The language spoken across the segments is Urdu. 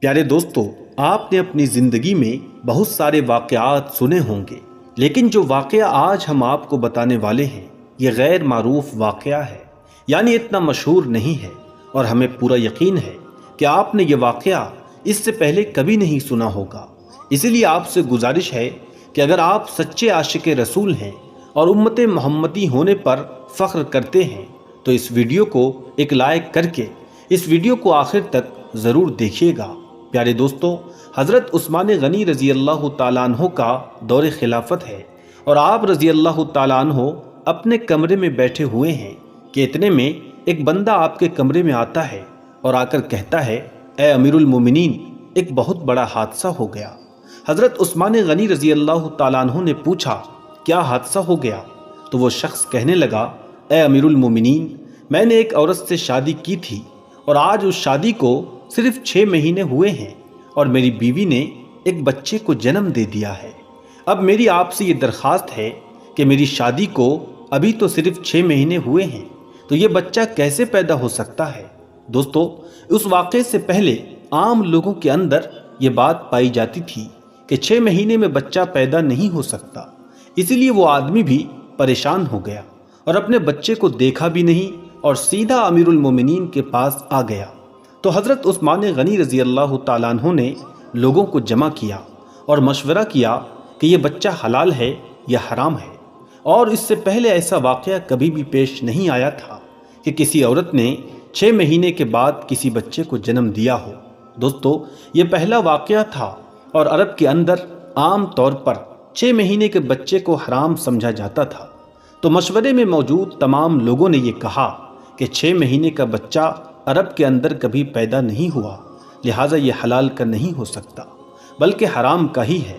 پیارے دوستو، آپ نے اپنی زندگی میں بہت سارے واقعات سنے ہوں گے، لیکن جو واقعہ آج ہم آپ کو بتانے والے ہیں یہ غیر معروف واقعہ ہے، یعنی اتنا مشہور نہیں ہے، اور ہمیں پورا یقین ہے کہ آپ نے یہ واقعہ اس سے پہلے کبھی نہیں سنا ہوگا۔ اسی لیے آپ سے گزارش ہے کہ اگر آپ سچے عاشق رسول ہیں اور امت محمدی ہونے پر فخر کرتے ہیں تو اس ویڈیو کو ایک لائک کر کے اس ویڈیو کو آخر تک ضرور دیکھیے گا۔ پیارے دوستو، حضرت عثمان غنی رضی اللہ تعالیٰ عنہ کا دور خلافت ہے اور آپ رضی اللہ تعالیٰ عنہ اپنے کمرے میں بیٹھے ہوئے ہیں کہ اتنے میں ایک بندہ آپ کے کمرے میں آتا ہے اور آ کر کہتا ہے، اے امیر المومنین، ایک بہت بڑا حادثہ ہو گیا۔ حضرت عثمان غنی رضی اللہ تعالیٰ عنہ نے پوچھا، کیا حادثہ ہو گیا؟ تو وہ شخص کہنے لگا، اے امیر المومنین، میں نے ایک عورت سے شادی کی تھی اور آج اس شادی کو صرف 6 مہینے ہوئے ہیں اور میری بیوی نے ایک بچے کو جنم دے دیا ہے۔ اب میری آپ سے یہ درخواست ہے کہ میری شادی کو ابھی تو صرف 6 مہینے ہوئے ہیں، تو یہ بچہ کیسے پیدا ہو سکتا ہے؟ دوستو، اس واقعے سے پہلے عام لوگوں کے اندر یہ بات پائی جاتی تھی کہ 6 مہینے میں بچہ پیدا نہیں ہو سکتا، اسی لیے وہ آدمی بھی پریشان ہو گیا اور اپنے بچے کو دیکھا بھی نہیں اور سیدھا امیر المومنین کے پاس آ گیا۔ تو حضرت عثمان غنی رضی اللہ تعالیٰ عنہ نے لوگوں کو جمع کیا اور مشورہ کیا کہ یہ بچہ حلال ہے یا حرام ہے، اور اس سے پہلے ایسا واقعہ کبھی بھی پیش نہیں آیا تھا کہ کسی عورت نے 6 مہینے کے بعد کسی بچے کو جنم دیا ہو۔ دوستو، یہ پہلا واقعہ تھا اور عرب کے اندر عام طور پر 6 مہینے کے بچے کو حرام سمجھا جاتا تھا۔ تو مشورے میں موجود تمام لوگوں نے یہ کہا کہ 6 مہینے کا بچہ عرب کے اندر کبھی پیدا نہیں ہوا، لہٰذا یہ حلال کا نہیں ہو سکتا بلکہ حرام کا ہی ہے۔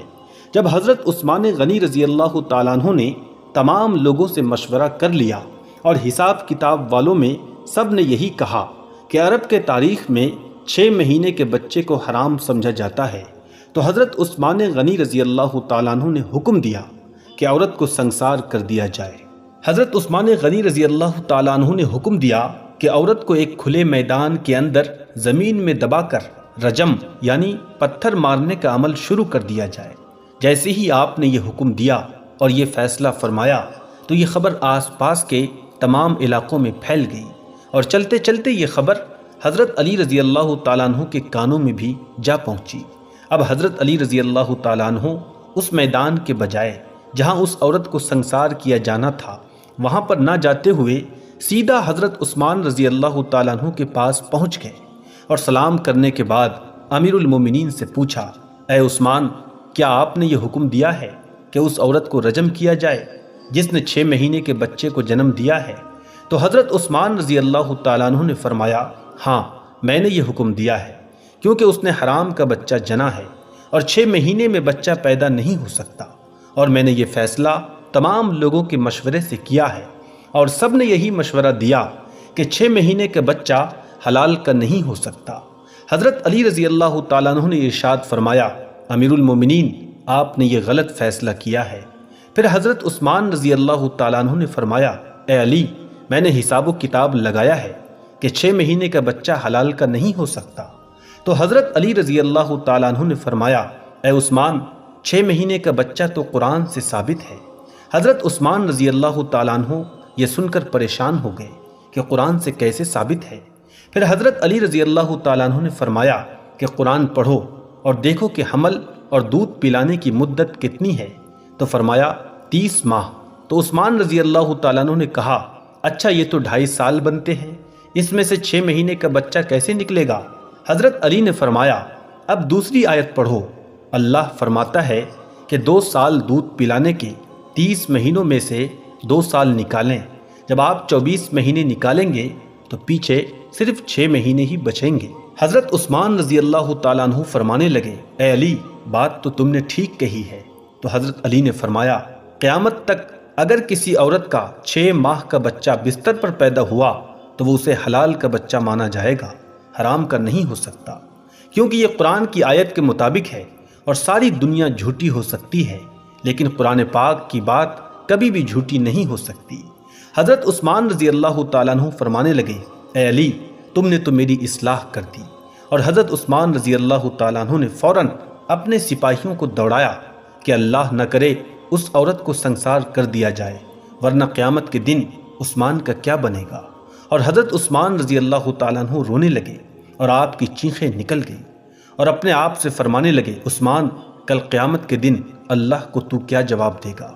جب حضرت عثمان غنی رضی اللہ تعالیٰ عنہ نے تمام لوگوں سے مشورہ کر لیا اور حساب کتاب والوں میں سب نے یہی کہا کہ عرب کے تاریخ میں 6 مہینے کے بچے کو حرام سمجھا جاتا ہے، تو حضرت عثمان غنی رضی اللہ تعالیٰ عنہ نے حکم دیا کہ عورت کو سنسار کر دیا جائے۔ حضرت عثمان غنی رضی اللہ تعالیٰ عنہ نے حکم دیا کہ عورت کو ایک کھلے میدان کے اندر زمین میں دبا کر رجم یعنی پتھر مارنے کا عمل شروع کر دیا جائے۔ جیسے ہی آپ نے یہ حکم دیا اور یہ فیصلہ فرمایا تو یہ خبر آس پاس کے تمام علاقوں میں پھیل گئی، اور چلتے چلتے یہ خبر حضرت علی رضی اللہ تعالیٰ عنہ کے کانوں میں بھی جا پہنچی۔ اب حضرت علی رضی اللہ تعالیٰ عنہ اس میدان کے بجائے جہاں اس عورت کو سنسار کیا جانا تھا وہاں پر نہ جاتے ہوئے سیدھا حضرت عثمان رضی اللہ تعالیٰ عنہ کے پاس پہنچ گئے اور سلام کرنے کے بعد امیر المومنین سے پوچھا، اے عثمان، کیا آپ نے یہ حکم دیا ہے کہ اس عورت کو رجم کیا جائے جس نے 6 مہینے کے بچے کو جنم دیا ہے؟ تو حضرت عثمان رضی اللہ تعالیٰ عنہ نے فرمایا، ہاں، میں نے یہ حکم دیا ہے، کیونکہ اس نے حرام کا بچہ جنا ہے اور 6 مہینے میں بچہ پیدا نہیں ہو سکتا، اور میں نے یہ فیصلہ تمام لوگوں کے مشورے سے کیا ہے، اور سب نے یہی مشورہ دیا کہ 6 مہینے کا بچہ حلال کا نہیں ہو سکتا۔ حضرت علی رضی اللہ تعالیٰ عنہ نے ارشاد فرمایا، امیر المومنین، آپ نے یہ غلط فیصلہ کیا ہے۔ پھر حضرت عثمان رضی اللہ تعالیٰ عنہ نے فرمایا، اے علی، میں نے حساب و کتاب لگایا ہے کہ 6 مہینے کا بچہ حلال کا نہیں ہو سکتا۔ تو حضرت علی رضی اللہ تعالیٰ عنہ نے فرمایا، اے عثمان، 6 مہینے کا بچہ تو قرآن سے ثابت ہے۔ حضرت عثمان رضی اللہ تعالیٰ عنہ یہ سن کر پریشان ہو گئے کہ قرآن سے کیسے ثابت ہے۔ پھر حضرت علی رضی اللہ تعالیٰ عنہ نے فرمایا کہ قرآن پڑھو اور دیکھو کہ حمل اور دودھ پلانے کی مدت کتنی ہے؟ تو فرمایا 30 ماہ۔ تو عثمان رضی اللہ تعالیٰ عنہ نے کہا، اچھا، یہ تو 2.5 سال بنتے ہیں، اس میں سے 6 مہینے کا بچہ کیسے نکلے گا؟ حضرت علی نے فرمایا، اب دوسری آیت پڑھو، اللہ فرماتا ہے کہ 2 سال دودھ پلانے کے 30 مہینوں میں سے 2 سال نکالیں، جب آپ 24 مہینے نکالیں گے تو پیچھے صرف 6 مہینے ہی بچیں گے۔ حضرت عثمان رضی اللہ تعالیٰ عنہ فرمانے لگے، اے علی، بات تو تم نے ٹھیک کہی ہے۔ تو حضرت علی نے فرمایا، قیامت تک اگر کسی عورت کا 6 ماہ کا بچہ بستر پر پیدا ہوا تو وہ اسے حلال کا بچہ مانا جائے گا، حرام کا نہیں ہو سکتا، کیونکہ یہ قرآن کی آیت کے مطابق ہے، اور ساری دنیا جھوٹی ہو سکتی ہے لیکن قرآن پاک کی بات کبھی بھی جھوٹی نہیں ہو سکتی۔ حضرت عثمان رضی اللہ تعالیٰ عنہ فرمانے لگے، اے علی، تم نے تو میری اصلاح کر دی اور حضرت عثمان رضی اللہ تعالیٰ عنہ نے فوراً اپنے سپاہیوں کو دوڑایا کہ اللہ نہ کرے اس عورت کو سنسار کر دیا جائے، ورنہ قیامت کے دن عثمان کا کیا بنے گا۔ اور حضرت عثمان رضی اللہ تعالیٰ عنہ رونے لگے اور آپ کی چیخیں نکل گئیں اور اپنے آپ سے فرمانے لگے، عثمان کل قیامت کے دن اللہ کو تو کیا جواب دے گا؟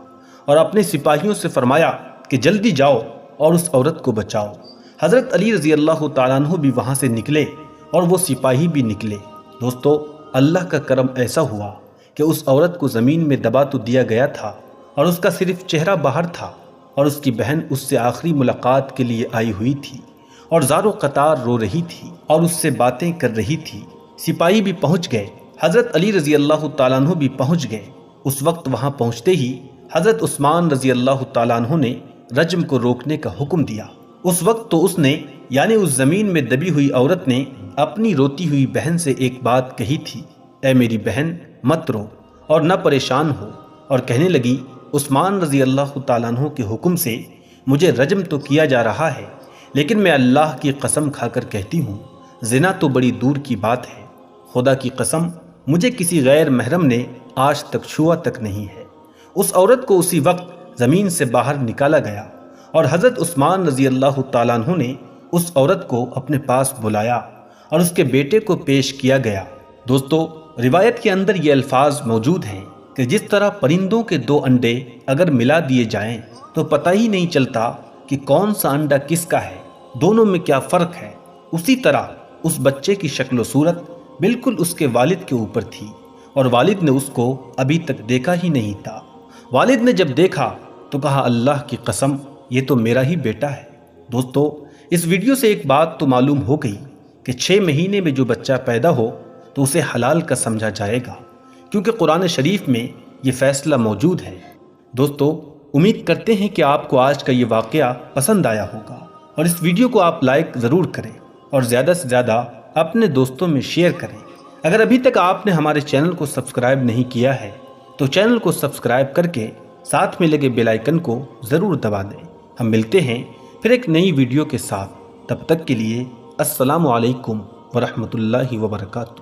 اور اپنے سپاہیوں سے فرمایا کہ جلدی جاؤ اور اس عورت کو بچاؤ۔ حضرت علی رضی اللہ تعالیٰ عنہ بھی وہاں سے نکلے اور وہ سپاہی بھی نکلے۔ دوستو، اللہ کا کرم ایسا ہوا کہ اس عورت کو زمین میں دبا تو دیا گیا تھا اور اس کا صرف چہرہ باہر تھا، اور اس کی بہن اس سے آخری ملاقات کے لیے آئی ہوئی تھی اور زار و قطار رو رہی تھی اور اس سے باتیں کر رہی تھی۔ سپاہی بھی پہنچ گئے، حضرت علی رضی اللہ تعالیٰ عنہ بھی پہنچ گئے۔ اس وقت وہاں پہنچتے ہی حضرت عثمان رضی اللہ تعالیٰ عنہ نے رجم کو روکنے کا حکم دیا۔ اس وقت تو اس نے، یعنی اس زمین میں دبی ہوئی عورت نے اپنی روتی ہوئی بہن سے ایک بات کہی تھی، اے میری بہن مت رو اور نہ پریشان ہو، اور کہنے لگی، عثمان رضی اللہ تعالیٰ عنہ کے حکم سے مجھے رجم تو کیا جا رہا ہے، لیکن میں اللہ کی قسم کھا کر کہتی ہوں زنا تو بڑی دور کی بات ہے، خدا کی قسم مجھے کسی غیر محرم نے آج تک چھوا تک نہیں ہے۔ اس عورت کو اسی وقت زمین سے باہر نکالا گیا اور حضرت عثمان رضی اللہ تعالیٰ عنہ نے اس عورت کو اپنے پاس بلایا اور اس کے بیٹے کو پیش کیا گیا۔ دوستو، روایت کے اندر یہ الفاظ موجود ہیں کہ جس طرح پرندوں کے دو انڈے اگر ملا دیے جائیں تو پتہ ہی نہیں چلتا کہ کون سا انڈا کس کا ہے، دونوں میں کیا فرق ہے، اسی طرح اس بچے کی شکل و صورت بالکل اس کے والد کے اوپر تھی، اور والد نے اس کو ابھی تک دیکھا ہی نہیں تھا۔ والد نے جب دیکھا تو کہا، اللہ کی قسم یہ تو میرا ہی بیٹا ہے۔ دوستو، اس ویڈیو سے ایک بات تو معلوم ہو گئی کہ 6 مہینے میں جو بچہ پیدا ہو تو اسے حلال کا سمجھا جائے گا، کیونکہ قرآن شریف میں یہ فیصلہ موجود ہے۔ دوستو، امید کرتے ہیں کہ آپ کو آج کا یہ واقعہ پسند آیا ہوگا، اور اس ویڈیو کو آپ لائک ضرور کریں اور زیادہ سے زیادہ اپنے دوستوں میں شیئر کریں۔ اگر ابھی تک آپ نے ہمارے چینل کو سبسکرائب نہیں کیا ہے تو چینل کو سبسکرائب کر کے ساتھ میں لگے بیل آئیکن کو ضرور دبا دیں۔ ہم ملتے ہیں پھر ایک نئی ویڈیو کے ساتھ، تب تک کے لیے السلام علیکم ورحمۃ اللہ وبرکاتہ۔